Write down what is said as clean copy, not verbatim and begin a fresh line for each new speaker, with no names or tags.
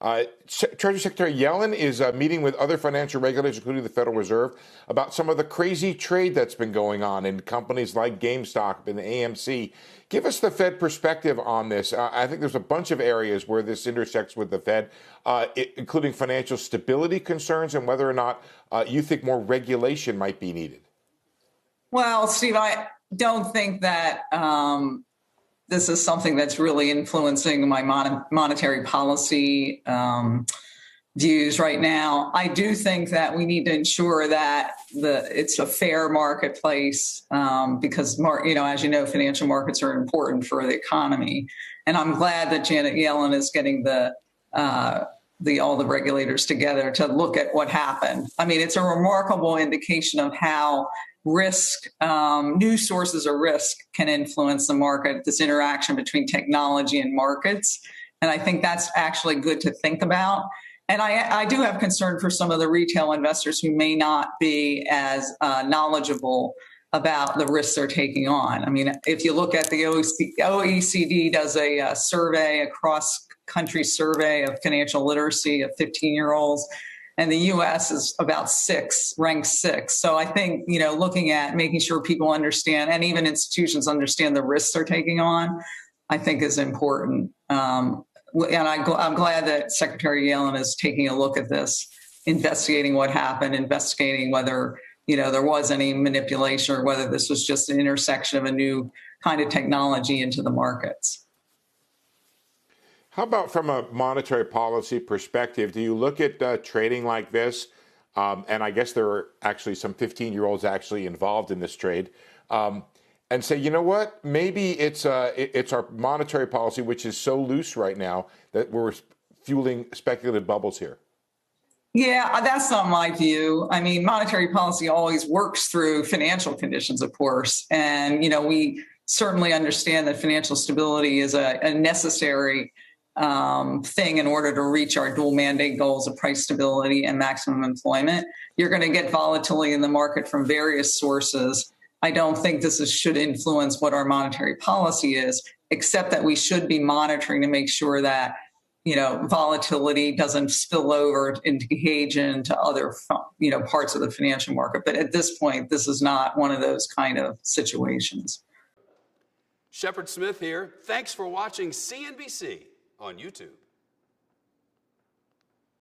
Treasury Secretary Yellen is meeting with other financial regulators, including the Federal Reserve, about some of the crazy trade that's been going on in companies like GameStop and the AMC. Give us the Fed perspective on this. I think there's a bunch of areas where this intersects with the Fed, including financial stability concerns and whether or not you think more regulation might be needed.
Well, Steve, I don't think that this is something that's really influencing my monetary policy views right now. I do think that we need to ensure that it's a fair marketplace because, as you know, financial markets are important for the economy. And I'm glad that Janet Yellen is getting all the regulators together to look at what happened. I mean, it's a remarkable indication of how risk, new sources of risk can influence the market, this interaction between technology and markets. And I think that's actually good to think about. And I do have concern for some of the retail investors who may not be as knowledgeable about the risks they're taking on. I mean, if you look at the OECD does a survey, a cross-country survey of financial literacy of 15-year-olds, and the U.S. is about ranked six. So I think, looking at making sure people understand and even institutions understand the risks they're taking on, I think is important. And I'm glad that Secretary Yellen is taking a look at this, investigating what happened, investigating whether, there was any manipulation or whether this was just an intersection of a new kind of technology into the markets.
How about from a monetary policy perspective? Do you look at trading like this? And I guess there are actually some 15-year-olds actually involved in this trade, and say, you know what? Maybe it's our monetary policy, which is so loose right now that we're fueling speculative bubbles here.
Yeah, that's not my view. I mean, monetary policy always works through financial conditions, of course. And, we certainly understand that financial stability is a necessary thing in order to reach our dual mandate goals of price stability and maximum employment. You're going to get volatility in the market from various sources. I don't think this should influence what our monetary policy is, except that we should be monitoring to make sure that, volatility doesn't spill over and engage into other, parts of the financial market. But at this point, this is not one of those kind of situations.
Shepard Smith here. Thanks for watching CNBC on YouTube.